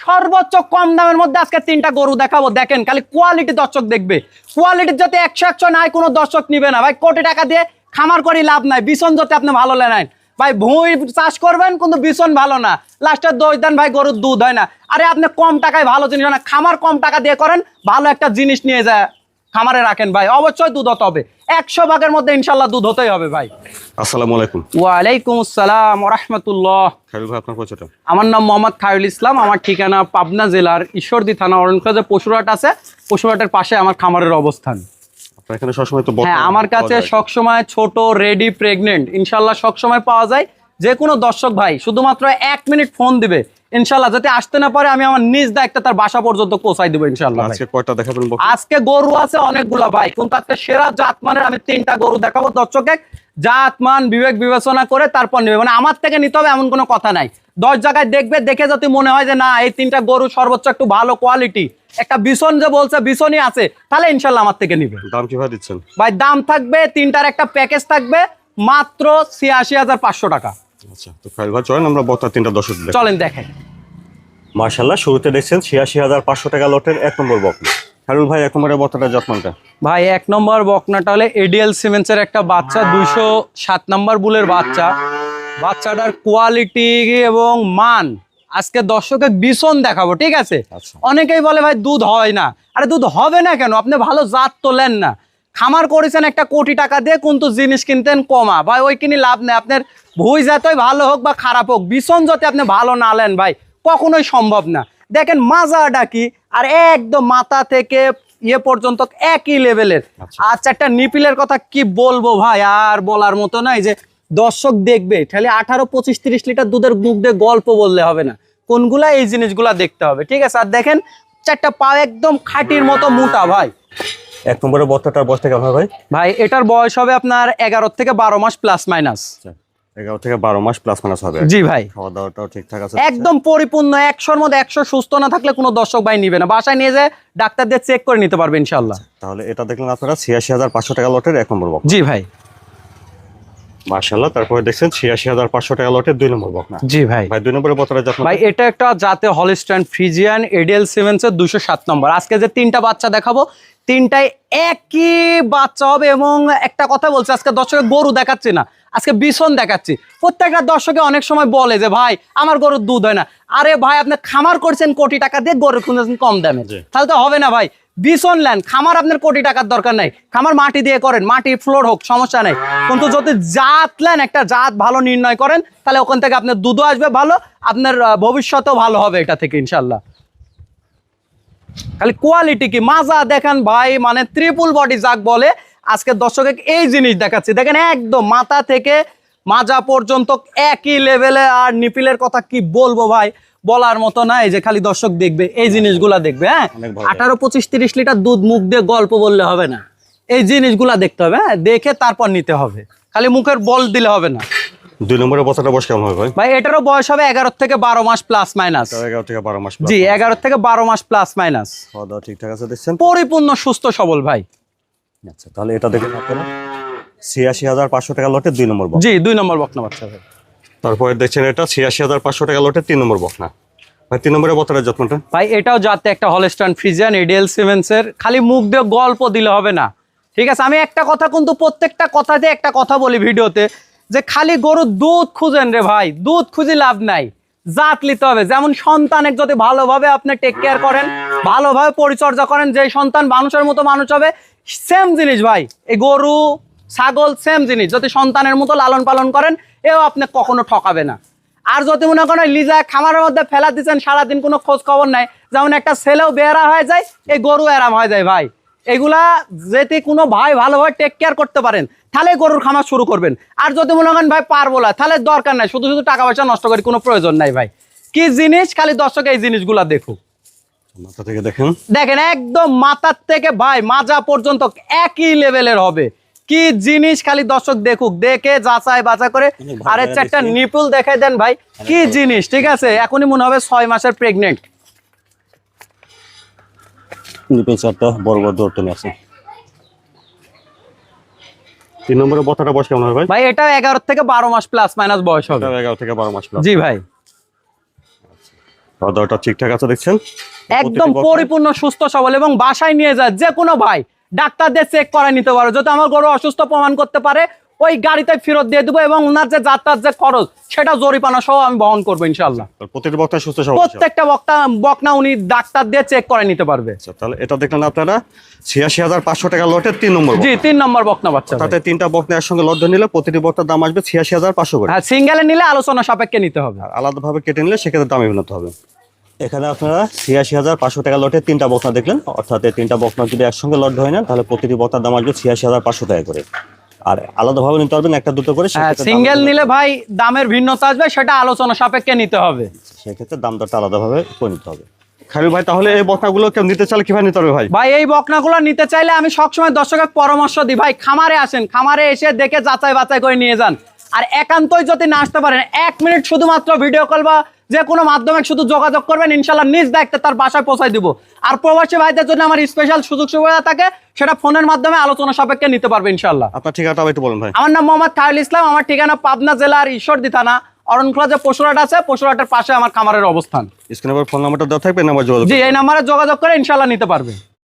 সর্বোচ্চ কম দামের মধ্যে আজকে 3টা গরু দেখাবো। দেখেন খালি কোয়ালিটি দর্শক দেখবে, কোয়ালিটির যাতে 100 নাই কোনো দর্শক নিবে না ভাই। কোটি টাকা দিয়ে খামার করি লাভ নাই, বিছন যাতে আপনি ভালো নেন ভাই। ভুঁই চাষ করবেন কিন্তু বিছন ভালো না, লাস্টে দোষ দেন ভাই গরুর দুধ হয় না। আরে আপনি কম টাকায় ভালো জিনিস না, খামার কম টাকা দিয়ে করেন, ভালো একটা জিনিস নিয়ে যায় খামারে রাখেন ভাই, অবশ্যই দুধ হতে হবে। 100 ভাগের মধ্যে ইনশাল্লাহ দুধ হতেই হবে ভাই। আসসালামু আলাইকুম। ওয়ালাইকুম আসসালাম ওয়া রাহমাতুল্লাহ। খায়রুল ভাই, আপনার পরিচয়টা? আমার নাম মোহাম্মদ খায়রুল ইসলাম, আমার ঠিকানা পাবনা জেলার ঈশ্বরদী থানা অরণখোলা পশুরহাট আছে, পশুরহাটের পাশে আমার খামারের অবস্থান। আপনার এখানে সবসময় তো হ্যাঁ, আমার কাছে সবসময় ছোট রেডি প্রেগনেন্ট ইনশাল্লাহ সবসময় পাওয়া যায়। যে কোনো দর্শক ভাই শুধুমাত্র 1 মিনিট ফোন দিবে, ইনশাল্লাহ যদি আসতে না পারে আমি আমার নিজ দায়িত্বে তার বাসা পর্যন্ত পৌঁছাই দেবো ইনশাল্লাহ। আজকে কয়টা দেখাবেন? আজকে গরু আছে অনেকগুলা ভাই, কিন্তু আজকে সেরা জাতমানের আমি 3টা গরু দেখাবো দর্শকে। জাতমান বিবেক বিবেচনা করে তারপর নেবে, মানে আমার থেকে নিতে হবে এমন কোনো কথা নাই। 10 জায়গায় দেখবে, দেখে যদি মনে হয় যে না এই 3টা গরু সর্বোচ্চ একটু ভালো কোয়ালিটি, একটা বিছন যে বলছে বিছনই আছে, তাহলে ইনশাল্লাহ আমার থেকে নিবে। দাম কিভাবে দিচ্ছেন ভাই? দাম থাকবে 3টার একটা প্যাকেজ থাকবে মাত্র ৮৬,৫০০ টাকা। আচ্ছা, তো খায়রুল ভাই চলেন আমরা বক্তা 3টা দর্শক দেখি। চলেন দেখেন। মাশাআল্লাহ, শুরুতে দেখছেন ৮৬,৫০০ টাকা লটের 1 নম্বর বকনা। খায়রুল ভাই, 1 নম্বরের বক্তাটা যত্নটা? ভাই 1 নম্বর বকনাটা হলে এডিএল সিমেন্সের একটা বাচ্চা, 207 নম্বর বুলের বাচ্চা। বাচ্চাটার কোয়ালিটি এবং মান আজকে দর্শকের বিছন দেখাবো, ঠিক আছে? অনেকেই বলে ভাই দুধ হয় না, আরে দুধ হবে না কেন? আপনি ভালো জাত তোলেন না, খামার করেছেন 1 কোটি টাকা দিয়ে, কিন্তু জিনিস কিনতেন কমা ভাই, ওই কিনে লাভ নেই। আপনার ভুঁই জাতই ভালো হোক বা খারাপ হোক, বিছন যদি আপনি ভালো না নেন ভাই কখনোই সম্ভব না। দেখেন মাজাটা কি, আর একদম মাথা থেকে ইয়ে পর্যন্ত একই লেভেলের। আচ্ছা, একটা নিপিলের কথা কি বলবো ভাই, আর বলার মতো নাই। যে দর্শক দেখবে তাহলে 18, 25, 30 লিটার দুধের মুখ দিয়ে গল্প বললে হবে না, কোনগুলা এই জিনিসগুলা দেখতে হবে, ঠিক আছে? আর দেখেন 4টা পা একদম খাঁটির মতো মোটা ভাই। 1 নম্বরের বক্তাটার বয়সটা কেমন ভাই? ভাই এটার বয়স হবে আপনার 11 থেকে 12 মাস প্লাস মাইনাস। 11 থেকে 12 মাস প্লাস মাইনাস হবে। জি ভাই, খাওয়া দাওয়াটাও ঠিকঠাক আছে? একদম পরিপূর্ণ 100-র মধ্যে 100। সুস্থ না থাকলে কোনো দর্শক ভাই নিবে না, বাসায় নিয়ে যায় ডাক্তার দিয়ে চেক করে নিতে পারবে ইনশাল্লাহ। তাহলে এটা দেখলেন আপনারা ৮৬,৫০০ টাকা লটের 1 নম্বর বকনা। জি ভাই। মাশাআল্লাহ, তারপরে দেখছেন ৮৬,৫০০ টাকা লটের 2 নম্বর বকনা। জি ভাই। ভাই 2 নম্বরের বকনাটা যত্ন? ভাই এটা একটা জাতে হলিস্টাইন ফ্রিজিয়ান এডিএল সিমেন্সের 207 নম্বর। আজকে যে 3টা বাচ্চা দেখাবো 3টাই একই বাচ্চা হবে। এবং একটা কথা বলছি, আজকে দর্শকের গরু দেখাচ্ছি না, আজকে বিছন দেখাচ্ছি। প্রত্যেকটা দর্শকে অনেক সময় বলে যে ভাই আমার গরুর দুধ হয় না। আরে ভাই আপনি খামার করছেন কোটি টাকা দিয়ে, গরু কিনেছেন কম দামে, তাহলে তো হবে না ভাই। বিছন নেন, খামার আপনার কোটি টাকার দরকার নাই, খামার মাটি দিয়ে করেন, মাটি ফ্লোর হোক সমস্যা নাই, কিন্তু যদি জাত নেন, একটা জাত ভালো নির্ণয় করেন, তাহলে ওখান থেকে আপনার দুধও আসবে ভালো, আপনার ভবিষ্যতেও ভালো হবে এটা থেকে ইনশাল্লাহ। খালি কোয়ালিটি কি মাজা দেখেন ভাই, মানে ট্রিপল বডি যাক বলে। আজকে দর্শকে এই জিনিস দেখাচ্ছি, দেখেন একদম মাথা থেকে মাজা পর্যন্ত একই লেভেলে। আর নিপিলের কথা কি বলবো ভাই, বলার মতো নাই। যে খালি দর্শক দেখবে এই জিনিসগুলা দেখবে। হ্যাঁ, 18, 25, 30 লিটার দুধ মুখ দিয়ে গল্প বললে হবে না, এই জিনিসগুলা দেখতে হবে। হ্যাঁ, দেখে তারপর নিতে হবে, খালি মুখের বল দিলে হবে না। 2 নম্বরের বকনাটা বয়স কেমন হবে ভাই? ভাই এটারও বয়স হবে 11 থেকে 12 মাস প্লাস মাইনাস। 11 থেকে 12 মাস? জি, 11 থেকে 12 মাস প্লাস মাইনাস। খাওয়া দাওয়া ঠিকঠাক আছে দেখছেন? পরিপূর্ণ সুস্থ সবল ভাই। আচ্ছা, তাহলে এটা দেখেন আপনারা ৮৬,৫০০ টাকা লটের 2 নম্বর বকনা। জি, 2 নম্বর বকনা বাচ্চা ভাই। তারপরে দেখছেন এটা ৮৬,৫০০ টাকা লটের 3 নম্বর বকনা। ভাই 3 নম্বরের বকনাটার যত্নটা? ভাই এটাও যাতে একটা হলিস্টাইন ফ্রিজিয়ান এডিএল সিমেন্সের, খালি মুখ দিয়ে গল্প দিলে হবে না, ঠিক আছে? আমি একটা কথা কিন্তু প্রত্যেকটা কথাতে একটা কথা বলি ভিডিওতে, যে খালি গরুর দুধ খুঁজেন রে ভাই, দুধ খুঁজে লাভ নাই, জাত নিতে হবে। যেমন সন্তানের যদি ভালোভাবে আপনি টেক কেয়ার করেন, ভালোভাবে পরিচর্যা করেন, যে সন্তান মানুষের মতো মানুষ হবে, সেম জিনিস ভাই এই গরু ছাগল সেম জিনিস, যদি সন্তানের মতো লালন পালন করেন, এও আপনি কখনো ঠকাবে না। আর যদি মনে করেন লিজা খামারের মধ্যে ফেলা দিচ্ছেন, সারাদিন কোনো খোঁজ খবর নাই, যেমন একটা ছেলেও বেয়ারা হয়ে যায়, এই গরু এরাম হয়ে যায় ভাই। এগুলা যদি কোনো ভাই ভালোভাবে টেক কেয়ার করতে পারেন, তাহলে গরুর খামার শুরু করবেন। আর যদি মনে করেন ভাই পারবো না, তাহলে দরকার নাই, শুধু শুধু টাকা পয়সা নষ্ট করি কোনো প্রয়োজন নাই ভাই। কি জিনিস, খালি দর্শক এই জিনিসগুলা দেখুক। মাথা থেকে দেখেন, দেখেন একদম মাথার থেকে ভাই মাজা পর্যন্ত একই লেভেলের হবে। কি জিনিস, খালি দর্শক দেখুক, দেখে যাচাই বাছাই করে। আর 4টা নিপুল দেখাই দেন ভাই, কি জিনিস, ঠিক আছে? এখনই মনে হবে 6 মাসের প্রেগনেন্ট। নিপল 4টা বড় বড় দৌড়তে আছে। 3 নম্বরের বকনাটা বয়স কেমন হবে ভাই? ভাই এটা 11 থেকে 12 মাস প্লাস মাইনাস বয়স হবে। 11 থেকে 12 মাস প্লাস। জি ভাই। খাওয়া-দাওয়াটা ঠিকঠাক আছে দেখছেন? একদম প্রতিটি পরিপূর্ণ সুস্থ সবল এবং বাসায় নিয়ে যায় যে কোনো ভাই ডাক্তারদের চেক করায় নিতে পারো। যদি আমার গরু অসুস্থ প্রমাণ করতে পারে ওই গাড়িতে ফেরত দিয়ে দেবো এবং ওনার যে যাত্রার যে খরচ সেটা জরিমানা সহ আমি বহন করবো ইনশাল্লাহ। প্রতিটি বক্তা সুস্থ সবল। প্রত্যেকটা বকনা উনি ডাক্তার দিয়ে চেক করে নিতে পারবে। আচ্ছা, তাহলে এটা দেখলেন আপনারা ৮৬,৫০০ টাকা লটের ৩ নম্বর জি, 3 নম্বর বকনা বাচ্চা ভাই। তাতে ৩টা বকনা একসঙ্গে লট ধরে নিলে প্রতিটি বক্তার দাম আসবে ৮৬,৫০০ করে। হ্যাঁ, সিঙ্গেলে নিলে আলোচনা সাপেক্ষে নিতে হবে। আর আলাদাভাবে কেটে নিলে সেক্ষেত্রে দামে ভিন্নতা হবে। এখানে আপনারা ৮৬,৫০০ টাকা লটে 3টা বকনা দেখলেন, অর্থাৎ এই 3টা বকনা যদি একসঙ্গে লট ধরে নেন তাহলে প্রতিটি বকনার দাম আসবে ৮৬,৫০০ টাকা করে। আর আলাদাভাবে নিতে পারবেন একটা দুটো করে, হ্যাঁ, সেক্ষেত্রে সিঙ্গেল নিলে ভাই দামের ভিন্নতা আসবে, সেটা আলোচনা সাপেক্ষে নিতে হবে। সেক্ষেত্রে দাম দরটা আলাদাভাবে করে নিতে হবে। খালিল ভাই, তাহলে এই বকনাগুলো কেউ নিতে চাইলে কিভাবে নিতে হবে ভাই? ভাই এই বকনাগুলো নিতে চাইলে আমি সবসময় দর্শকের পরামর্শ দিই, ভাই খামারে আসেন, খামারে এসে দেখে যাচাই বাছাই করে নিয়ে যান। আর একান্তই যদি না আসতে পারেন 1 মিনিট শুধুমাত্র ভিডিও কল বা যে কোনো মাধ্যমে শুধু যোগাযোগ করবেন, ইনশাল্লাহ নিজ দায়িত্বে তার বাসায় পৌঁছায় দিব। আর প্রবাসী ভাইদের জন্য আমার স্পেশাল সুযোগ সুবিধা থাকে, সেটা ফোনের মাধ্যমে আলোচনা সাপেক্ষে নিতে পারবে ইনশাল্লাহ। আপনার ঠিকানাটা একটু বলুন ভাই। আমার নাম মোহাম্মদ খায়রুল ইসলাম, আমার ঠিকানা পাবনা জেলার ঈশ্বরদী থানা অরণখোলা যে পশুরহাট আছে, পশুরহাটের পাশে আমার খামারের অবস্থান। স্ক্রিনে ফোন নাম্বারটা দেওয়া থাকবে, নাম্বার যোগাযোগ জি, এই নাম্বারে যোগাযোগ করে ইনশাল্লাহ নিতে পারবে।